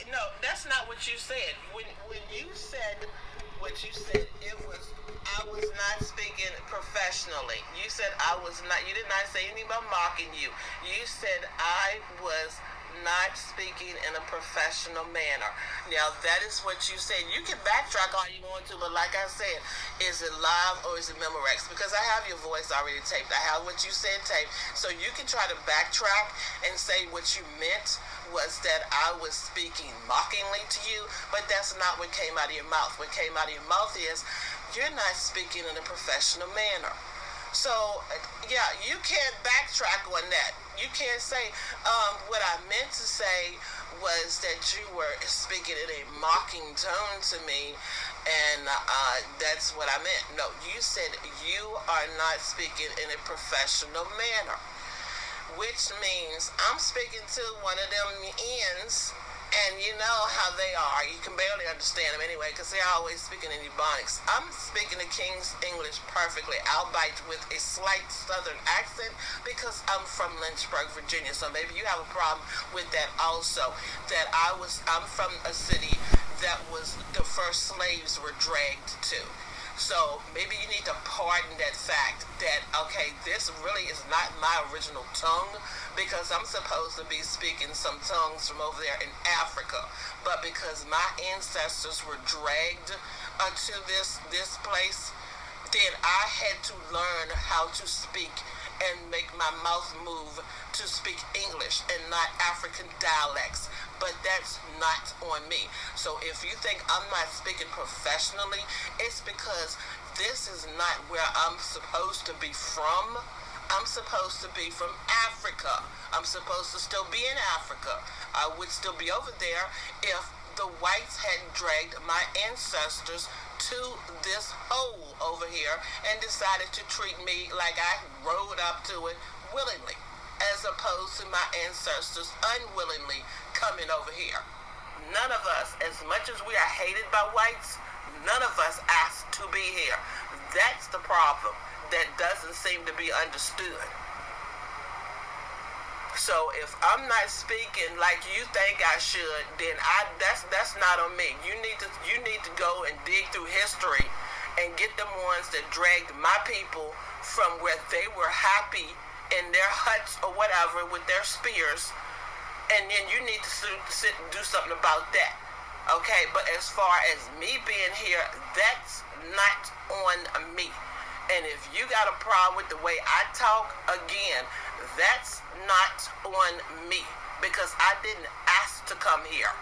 No, that's not what you said. When you said what you said, it was I was not speaking professionally. You said I was not. You did not say anything about mocking you. You said I was not speaking in a professional manner. Now that is what you said. You can backtrack all you want to, but like I said, is it live or is it Memorex? Because I have your voice already taped. I have what you said taped, so you can try to backtrack and say what you meant was that I was speaking mockingly to you, but that's not what came out of your mouth. What came out of your mouth is you're not speaking in a professional manner. So, yeah, you can't backtrack on that. You can't say, what I meant to say was that you were speaking in a mocking tone to me, and that's what I meant. No, you said you are not speaking in a professional manner, which means I'm speaking to one of them ends, and you know how they are. You can barely understand them anyway because they're always speaking in Ebonics. I'm speaking the King's English perfectly, albeit with a slight Southern accent because I'm from Lynchburg, Virginia. So maybe you have a problem with that also. That I'm from a city that was the first slaves were dragged to. So maybe you need to pardon that fact that, okay, this really is not my original tongue because I'm supposed to be speaking some tongues from over there in Africa. But because my ancestors were dragged to this place, then I had to learn how to speak and make my mouth move to speak English and not African dialects. But that's not on me. So if you think I'm not speaking professionally, it's because this is not where I'm supposed to be from. I'm supposed to be from Africa. I'm supposed to still be in Africa. I would still be over there if the whites had dragged my ancestors to this hole over here and decided to treat me like I rode up to it willingly, as opposed to my ancestors unwillingly coming over here. None of us, as much as we are hated by whites, none of us asked to be here. That's the problem that doesn't seem to be understood. So if I'm not speaking like you think I should, then that's not on me. You need to go and dig through history and get the ones that dragged my people from where they were happy in their huts or whatever with their spears, and then you need to sit and do something about that. Okay, but as far as me being here, that's not on me. And if you got a problem with the way I talk, again, that's not on me because I didn't ask to come here.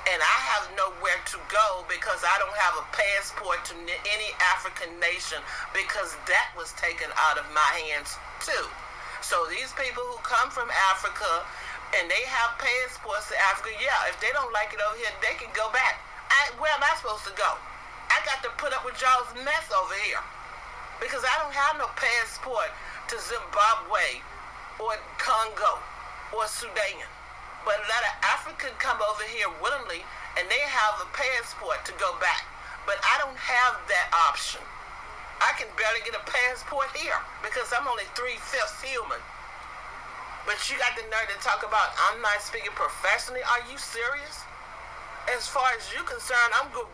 And I have nowhere to go because I don't have a passport to any African nation because that was taken out of my hands too. So these people who come from Africa and they have passports to Africa, yeah, if they don't like it over here, they can go back. Where am I supposed to go? I got to put up with y'all's mess over here because I don't have no passport to Zimbabwe or Congo or Sudan. But a lot of Africans come over here willingly and they have a passport to go back. But I don't have that option. I can barely get a passport here because I'm only 3/5 human. But you got the nerve to talk about I'm not speaking professionally. Are you serious? As far as you're concerned, I'm good.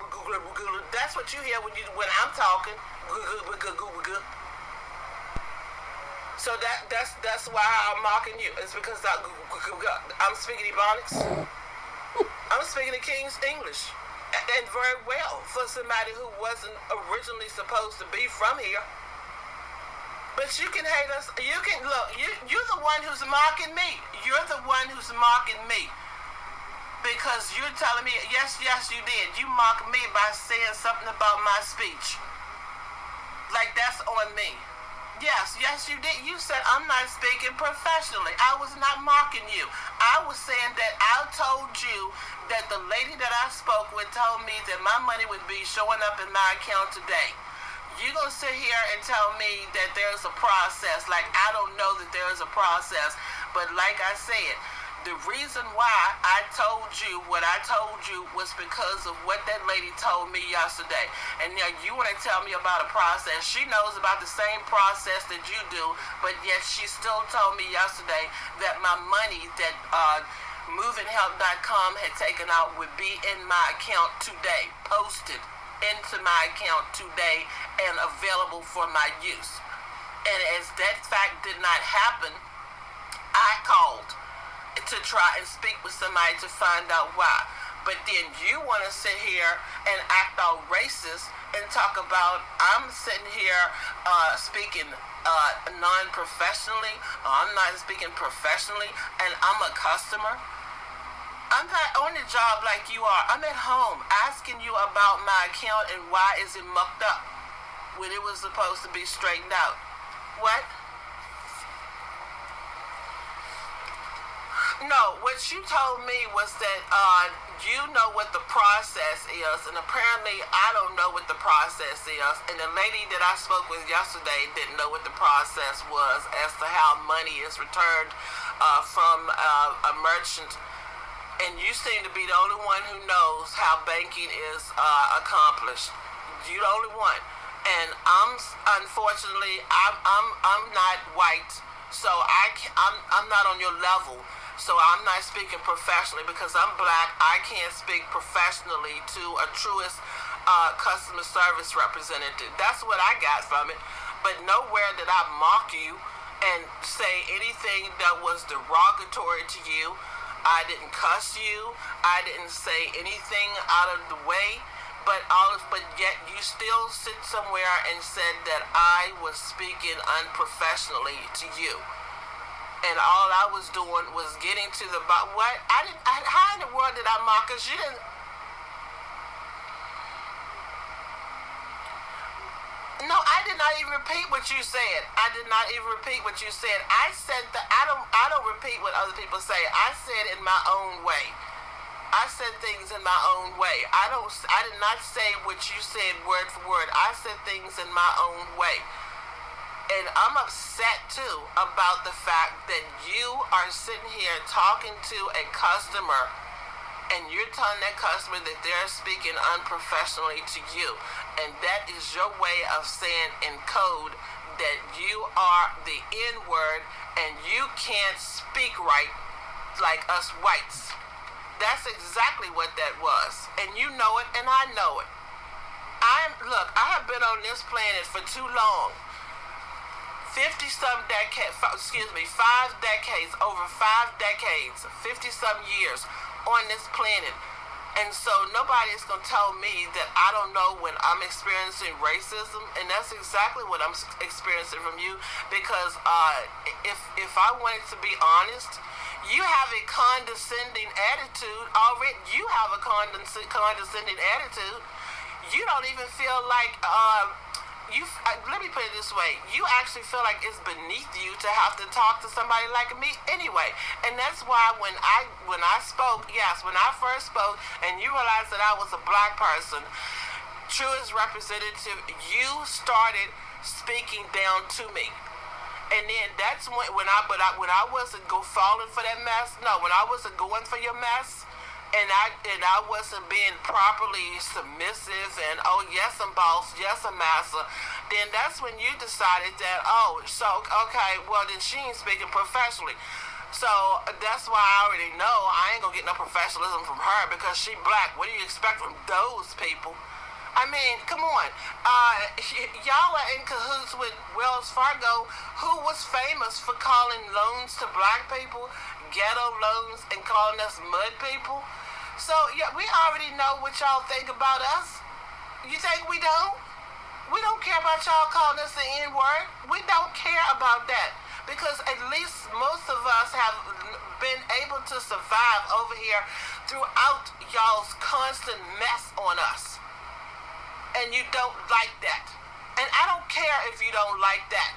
That's what you hear when I'm talking. Good. So that's why I'm mocking you. It's because I'm speaking Ebonics. I'm speaking the King's English, and very well for somebody who wasn't originally supposed to be from here. But you can hate us. You can look. You're the one who's mocking me. You're the one who's mocking me because you're telling me yes, you did. You mocked me by saying something about my speech. Like that's on me. Yes, you did. You said I'm not speaking professionally. I was not mocking you. I was saying that I told you that the lady that I spoke with told me that my money would be showing up in my account today. You're going to sit here and tell me that there's a process. Like, I don't know that there is a process. But like I said, the reason why I told you what I told you was because of what that lady told me yesterday. And now you want to tell me about a process. She knows about the same process that you do, but yet she still told me yesterday that my money that movinghelp.com had taken out would be in my account today, posted into my account today and available for my use. And as that fact did not happen, I called to try and speak with somebody to find out why. But then you want to sit here and act all racist and talk about I'm sitting here speaking non-professionally, or I'm not speaking professionally, and I'm a customer. I'm not on the job like you are. I'm at home asking you about my account and why is it mucked up when it was supposed to be straightened out. What? No, what you told me was that you know what the process is, and apparently I don't know what the process is. And the lady that I spoke with yesterday didn't know what the process was as to how money is returned from a merchant. And you seem to be the only one who knows how banking is accomplished. You're the only one. And unfortunately I'm not white, so I'm not on your level. So I'm not speaking professionally because I'm black. I can't speak professionally to a Truist customer service representative. That's what I got from it. But nowhere did I mock you and say anything that was derogatory to you. I didn't cuss you. I didn't say anything out of the way. But yet you still sit somewhere and said that I was speaking unprofessionally to you. And all I was doing was getting to the what? How in the world did I mock? Cause you didn't. No, I did not even repeat what you said. I did not even repeat what you said. I said that I don't repeat what other people say. I said in my own way. I said things in my own way. I did not say what you said word for word. I said things in my own way. And I'm upset too about the fact that you are sitting here talking to a customer and you're telling that customer that they're speaking unprofessionally to you. And that is your way of saying in code that you are the N-word and you can't speak right like us whites. That's exactly what that was. And you know it and I know it. Look, I have been on this planet for too long. 50-some decades, 5 decades, over 5 decades, 50-some years on this planet. And so nobody's going to tell me that I don't know when I'm experiencing racism. And that's exactly what I'm experiencing from you. Because if I wanted to be honest, you have a condescending attitude already. You have a condescending attitude. You don't even feel like... let me put it this way. You actually feel like it's beneath you to have to talk to somebody like me anyway. And that's why when I spoke, yes, when I first spoke and you realized that I was a black person, Truist representative, you started speaking down to me. And then that's when I wasn't falling for that mess. No, when I wasn't going for your mess, and I wasn't being properly submissive and oh yes I'm boss, yes I'm master, then that's when you decided that okay, well then she ain't speaking professionally. So that's why I already know I ain't gonna get no professionalism from her because she black. What do you expect from those people? I mean, come on. Y'all are in cahoots with Wells Fargo, who was famous for calling loans to black people ghetto loans and calling us mud people. So, yeah, we already know what y'all think about us. You think we don't? We don't care about y'all calling us the N-word. We don't care about that. Because at least most of us have been able to survive over here throughout y'all's constant mess on us. And you don't like that. And I don't care if you don't like that.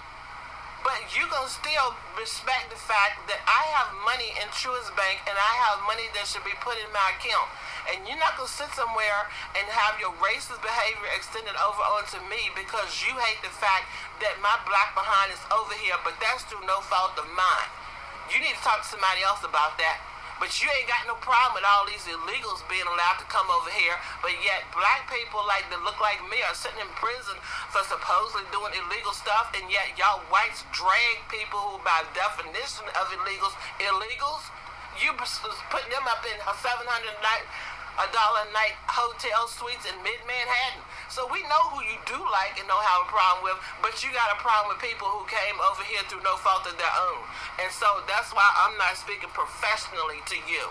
But you gonna still respect the fact that I have money in Truist Bank and I have money that should be put in my account. And you're not gonna sit somewhere and have your racist behavior extended over onto me because you hate the fact that my black behind is over here, but that's through no fault of mine. You need to talk to somebody else about that. But you ain't got no problem with all these illegals being allowed to come over here, but yet black people that look like me are sitting in prison for supposedly doing illegal stuff, and yet y'all whites drag people who by definition of illegals. You putting them up in a dollar a night hotel suites in mid Manhattan. So we know who you do like and don't have a problem with, but you got a problem with people who came over here through no fault of their own. And so that's why I'm not speaking professionally to you.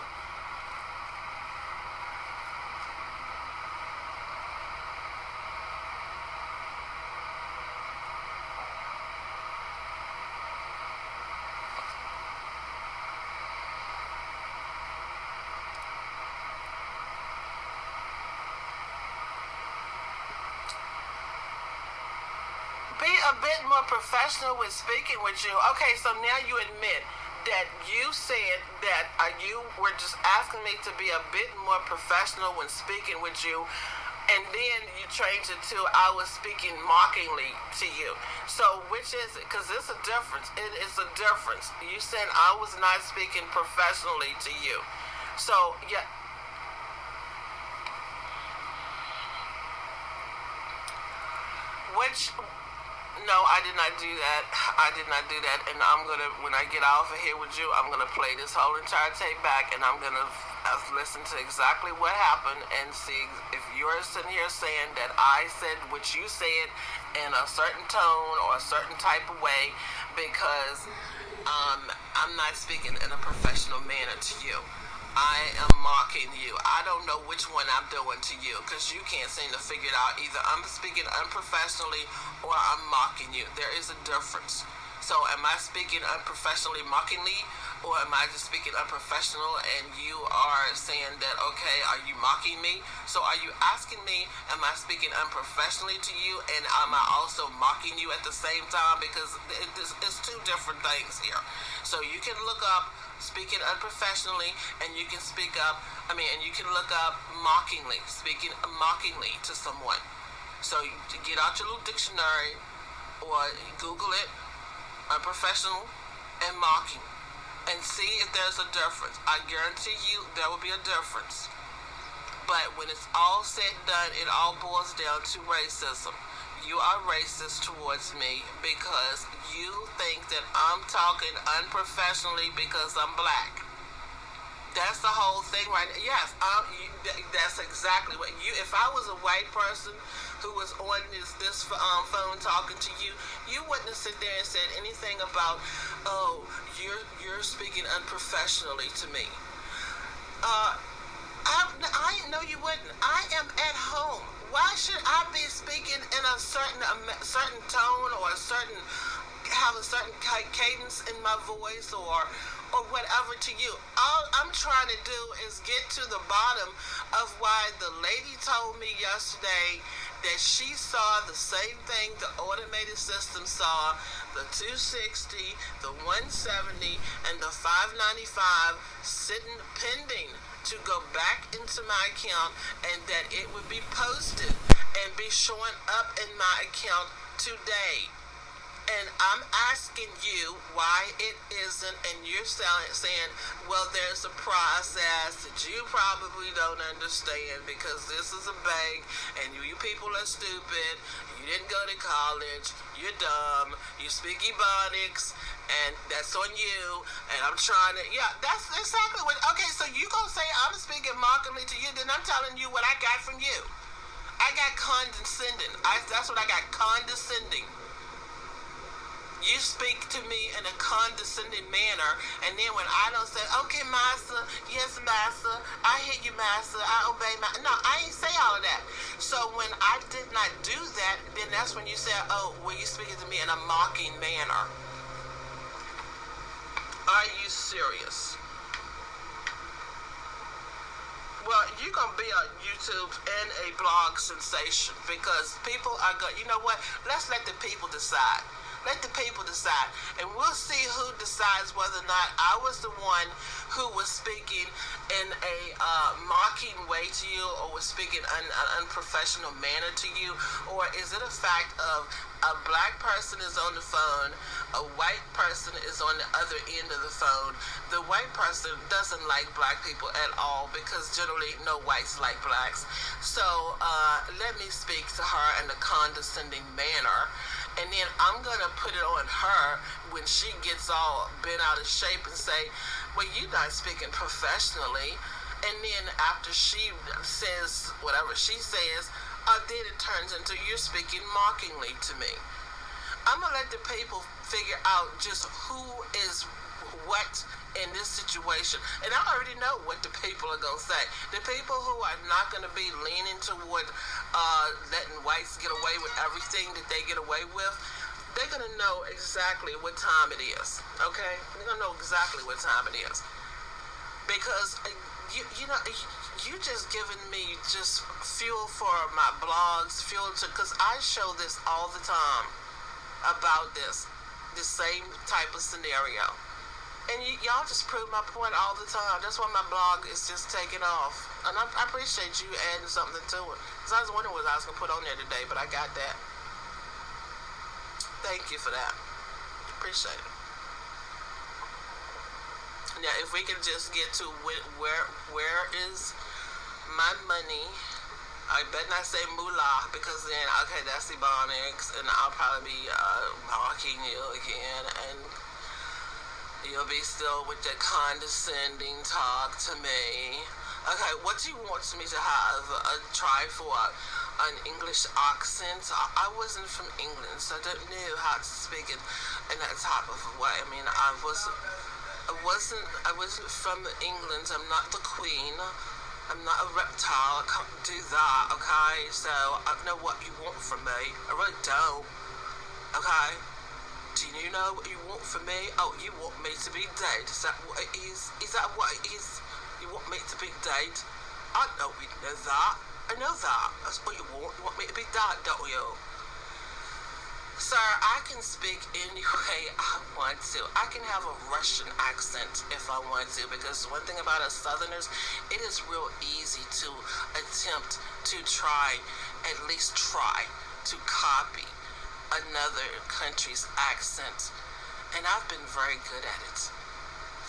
Be a bit more professional with speaking with you. Okay, so now you admit that you said that you were just asking me to be a bit more professional when speaking with you, and then you changed it to I was speaking mockingly to you. So which is it? Because it's a difference. It is a difference. You said I was not speaking professionally to you. So yeah. Which No, I did not do that. I did not do that. And I'm going to, when I get off of here with you, I'm going to play this whole entire tape back and I'm going to listen to exactly what happened and see if you're sitting here saying that I said what you said in a certain tone or a certain type of way because I'm not speaking in a professional manner to you. I am mocking you. I don't know which one I'm doing to you because you can't seem to figure it out. Either I'm speaking unprofessionally or I'm mocking you. There is a difference. So am I speaking unprofessionally mockingly or am I just speaking unprofessional and you are saying that, okay, are you mocking me? So are you asking me, am I speaking unprofessionally to you and am I also mocking you at the same time? Because it's two different things here. So you can look up speaking unprofessionally and you can and you can look up mockingly, speaking mockingly to someone. So you get out your little dictionary or Google it, unprofessional and mocking, and see if there's a difference. I guarantee you there will be a difference. But when it's all said and done, it all boils down to racism. You are racist towards me because you think that I'm talking unprofessionally because I'm black. That's the whole thing right now. Yes, that's exactly what you. If I was a white person who was on this phone talking to you, you wouldn't have sit there and said anything about, oh, you're speaking unprofessionally to me. I know you wouldn't. I am at home. Why should I be speaking in a certain tone or have a certain cadence in my voice or whatever to you? All I'm trying to do is get to the bottom of why the lady told me yesterday that she saw the same thing the automated system saw, the 260, the 170, and the 595 sitting pending to go back into my account and that it would be posted and be showing up in my account today. And I'm asking you why it isn't, and you're saying, well, there's a process that you probably don't understand because this is a bank and you people are stupid, you didn't go to college, you're dumb, you speak Ebonics, and that's on you, and I'm trying to, yeah, that's exactly what, okay, so you gonna say I'm speaking mockingly to you, then I'm telling you what I got from you. I got condescending. That's what I got, condescending. You speak to me in a condescending manner, and then when I don't say, okay, master, yes, master, I hear you, master, I obey no, I ain't say all of that. So when I did not do that, then that's when you say, oh, well, you speaking to me in a mocking manner. Are you serious? Well, you're going to be on YouTube and a blog sensation because people are going, you know what, let's let the people decide. Let the people decide. And we'll see who decides whether or not I was the one who was speaking in a mocking way to you or was speaking in an unprofessional manner to you. Or is it a fact of a black person is on the phone, a white person is on the other end of the phone. The white person doesn't like black people at all because generally no whites like blacks. So let me speak to her in a condescending manner. And then I'm going to put it on her when she gets all bent out of shape and say, well, you're not speaking professionally. And then after she says whatever she says, then it turns into you're speaking mockingly to me. I'm gonna let the people figure out just who is what in this situation. And I already know what the people are gonna say. The people who are not gonna be leaning toward letting whites get away with everything that they get away with, they're gonna know exactly what time it is. Okay? They're gonna know exactly what time it is. Because you know, you just giving me just fuel for my blogs, fuel to, because I show this all the time about the same type of scenario. And y'all just prove my point all the time. That's why my blog is just taking off. And I appreciate you adding something to it. Because I was wondering what I was going to put on there today, but I got that. Thank you for that. Appreciate it. Now, if we can just get to where is my money, I better not say moolah, because then, okay, that's Ebonics, and I'll probably be mocking you again, and you'll be still with that condescending talk to me. Okay, what do you want me to have? Try for an English accent? I wasn't from England, so I don't know how to speak it in that type of way. I mean, I wasn't from England. I'm not the queen. I'm not a reptile. I can't do that, okay? So I don't know what you want from me. I really don't. Okay? Do you know what you want from me? Oh, you want me to be dead. Is that what it is? Is that what it is? You want me to be dead? I know you know that. I know that. That's what you want. You want me to be dead, don't you? Sir, I can speak any way I want to. I can have a Russian accent if I want to, because one thing about us Southerners, it is real easy to attempt to at least try to copy another country's accent. And I've been very good at it.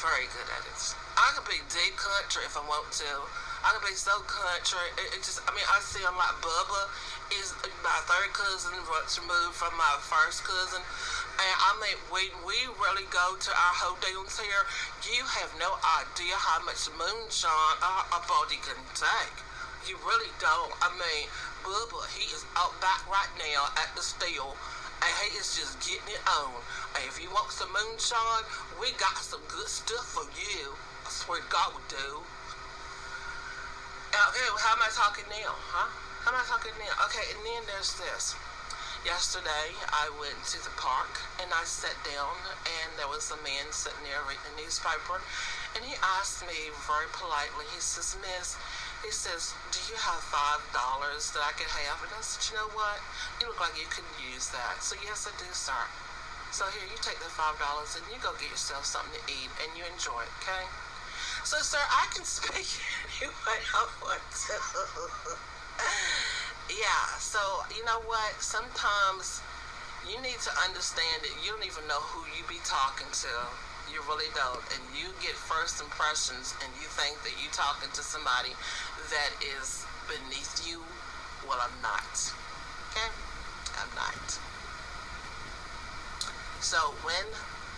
Very good at it. I could be deep country if I want to. I could be so country. It just, I mean, I see him like Bubba is my third cousin removed from my first cousin. And I mean, when we really go to our holdings here, you have no idea how much moonshine our body can take. You really don't. I mean, Bubba, he is out back right now at the still, and he is just getting it on. And if you want some moonshine, we got some good stuff for you. I swear to God we do. Okay, how am I talking now, huh? How am I talking now? Okay, and then there's this. Yesterday, I went to the park, and I sat down, and there was a man sitting there reading a newspaper, and he asked me very politely, he says, Miss, he says, do you have $5 that I could have? And I said, you know what? You look like you could use that. So, yes, I do, sir. So, here, you take the $5, and you go get yourself something to eat, and you enjoy it, okay? So, sir, I can speak any way I want to. Yeah, so, you know what? Sometimes you need to understand that you don't even know who you be talking to. You really don't. And you get first impressions, and you think that you talking to somebody that is beneath you. Well, I'm not. Okay? I'm not. So, when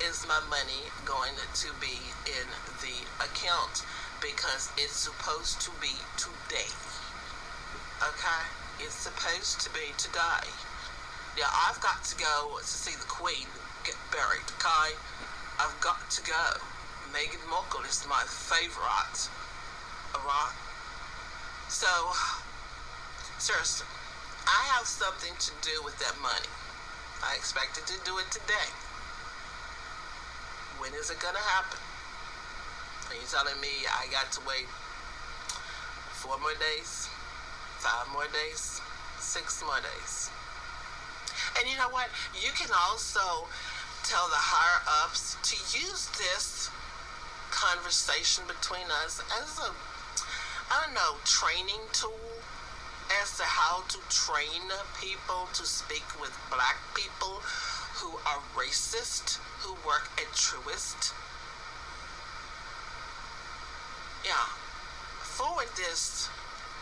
is my money going to be in the account? Because it's supposed to be today. Okay? It's supposed to be today. Now, I've got to go to see the Queen get buried, okay? I've got to go. Meghan Markle is my favorite. Alright? So, seriously, I have something to do with that money. I expected to do it today. When is it gonna happen? Are you telling me I got to wait 4 more days? 5 more days? 6 more days? And you know what? You can also tell the higher ups to use this conversation between us as a, I don't know, training tool as to how to train people to speak with black people who are racist, who work at Truist. Yeah. Forward this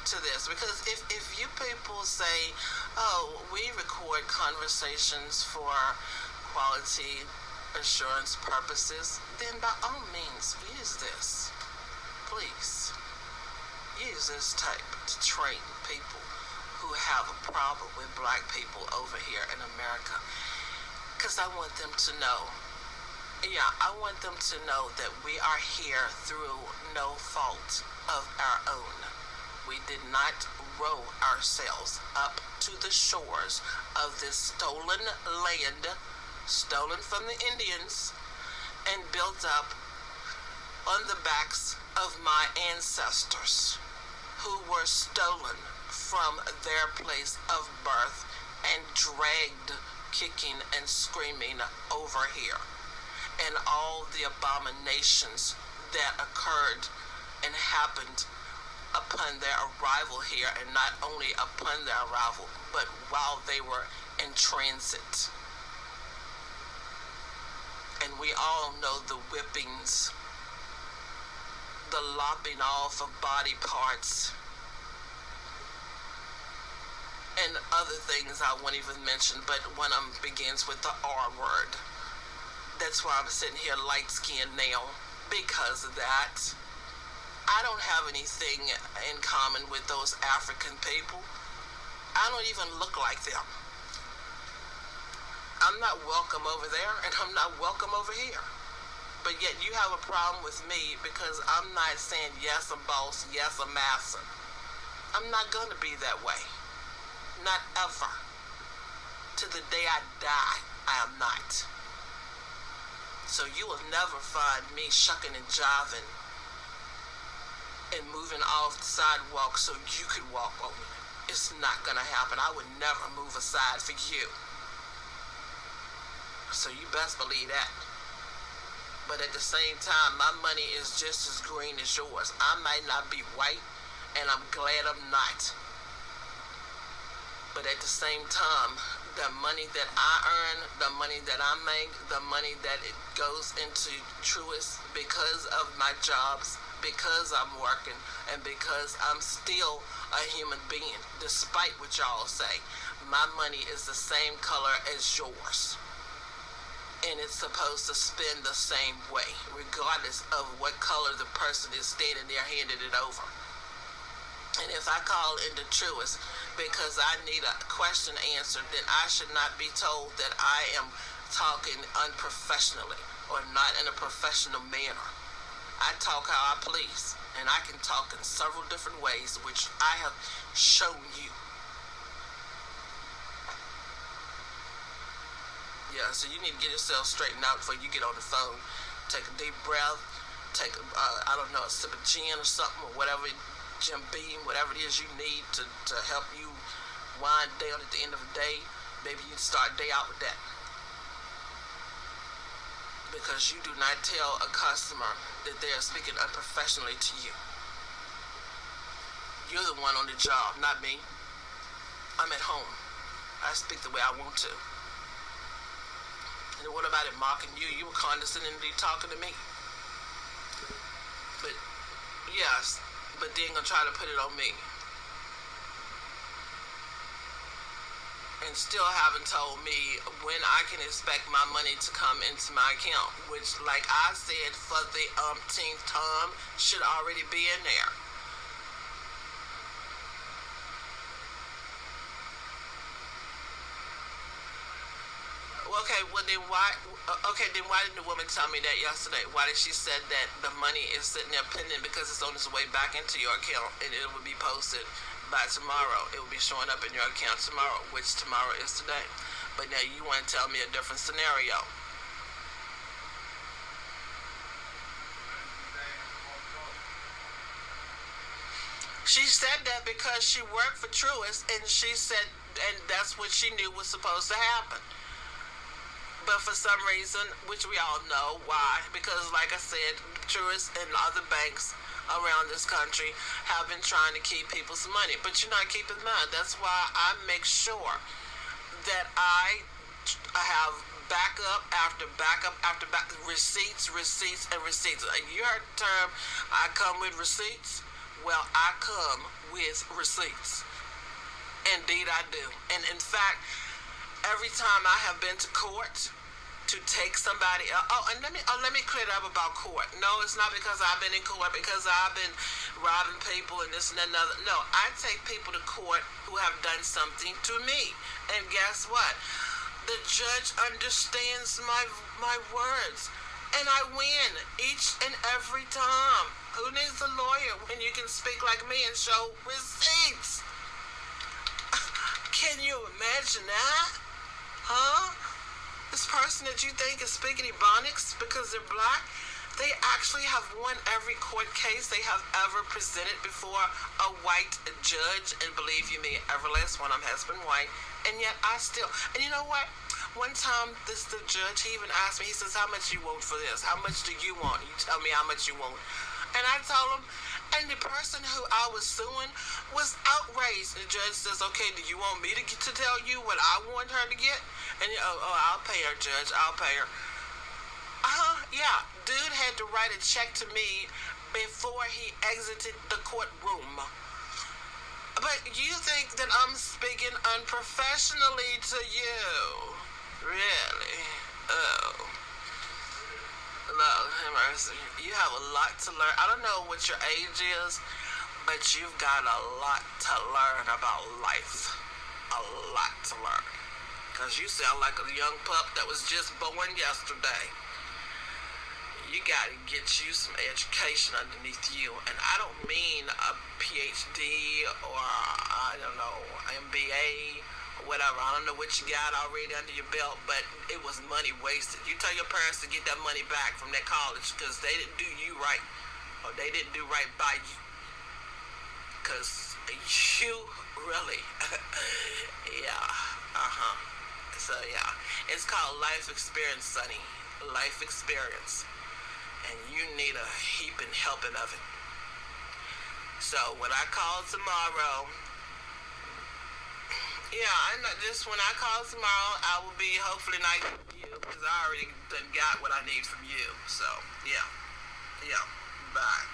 to this, because if you people say, oh, we record conversations for quality assurance purposes, then by all means use this. Please use this tape to train people who have a problem with black people over here in America. Because I want them to know, I want them to know that we are here through no fault of our own. We did not row ourselves up to the shores of this stolen land, stolen from the Indians, and built up on the backs of my ancestors who were stolen from their place of birth and dragged kicking and screaming over here, and all the abominations that occurred and happened upon their arrival here, and not only upon their arrival, but while they were in transit. And we all know the whippings, the lopping off of body parts, and other things I won't even mention, but one of them begins with the R word. That's why I'm sitting here light-skinned now, because of that. I don't have anything in common with those African people. I don't even look like them. I'm not welcome over there, and I'm not welcome over here. But yet you have a problem with me because I'm not saying yes, I'm boss, yes, I'm master. I'm not going to be that way. Not ever. To the day I die, I am not. So you will never find me shucking and jiving and moving off the sidewalk so you could walk over it. It's not going to happen. I would never move aside for you. So you best believe that. But at the same time, my money is just as green as yours. I might not be white, and I'm glad I'm not. But at the same time, the money that I earn, the money that I make, the money that it goes into Truist because of my jobs, because I'm working, and because I'm still a human being, despite what y'all say, my money is the same color as yours. And it's supposed to spin the same way, regardless of what color the person is standing there handing it over. And if I call into Truist because I need a question answered, then I should not be told that I am talking unprofessionally or not in a professional manner. I talk how I please, and I can talk in several different ways, which I have shown you. Yeah, so you need to get yourself straightened out before you get on the phone. Take a deep breath, take a sip of gin or something, or whatever, Jim Beam, whatever it is you need to help you wind down at the end of the day. Maybe you start day out with that. Because you do not tell a customer that they are speaking unprofessionally to you. You're the one on the job, not me. I'm at home. I speak the way I want to. And what about it mocking you? You were condescendingly talking to me. But, yes, but then gonna try to put it on me. And still haven't told me when I can expect my money to come into my account, which, like I said, for the umpteenth time, should already be in there. Okay, well then why? Okay, then why didn't the woman tell me that yesterday? Why did she said that the money is sitting there pending because it's on its way back into your account and it will be posted by tomorrow? It will be showing up in your account tomorrow, which tomorrow is today. But now you want to tell me a different scenario. She said that because she worked for Truist, and she said, and that's what she knew was supposed to happen. But for some reason, which we all know why, because like I said, Truist and other banks around this country have been trying to keep people's money. But you're not keeping mine. That's why I make sure that I have backup after backup after backup, receipts, and receipts. You heard the term, I come with receipts? Well, I come with receipts. Indeed I do. And in fact, every time I have been to court to take somebody. And let me clear it up about court. No, it's not because I've been in court because I've been robbing people and this and another. No, I take people to court who have done something to me, and guess what? The judge understands my words, and I win each and every time. Who needs a lawyer when you can speak like me and show receipts? Can you imagine that? Huh? This person that you think is speaking Ebonics because they're black, they actually have won every court case they have ever presented before a white judge. And believe you me, every last one of them has been white. And yet I still, and you know what? One time, the judge, he even asked me, he says, how much you want for this? How much do you want? You tell me how much you want. And I told him, and the person who I was suing was outraged. The judge says, okay, do you want me to tell you what I want her to get? And I'll pay her, judge. I'll pay her. Yeah. Dude had to write a check to me before he exited the courtroom. But you think that I'm speaking unprofessionally to you? Really? Oh. Lord have mercy. You have a lot to learn. I don't know what your age is, but you've got a lot to learn about life. A lot to learn. Because you sound like a young pup that was just born yesterday. You got to get you some education underneath you. And I don't mean a PhD or, I don't know, MBA or whatever. I don't know what you got already under your belt, but it was money wasted. You tell your parents to get that money back from that college because they didn't do you right. Or they didn't do right by you. Because you really, yeah, So yeah, it's called life experience, Sonny. Life experience. And you need a heaping helping of it. So when I call tomorrow, when I call tomorrow, I will be hopefully nice with you because I already done got what I need from you. So yeah, bye.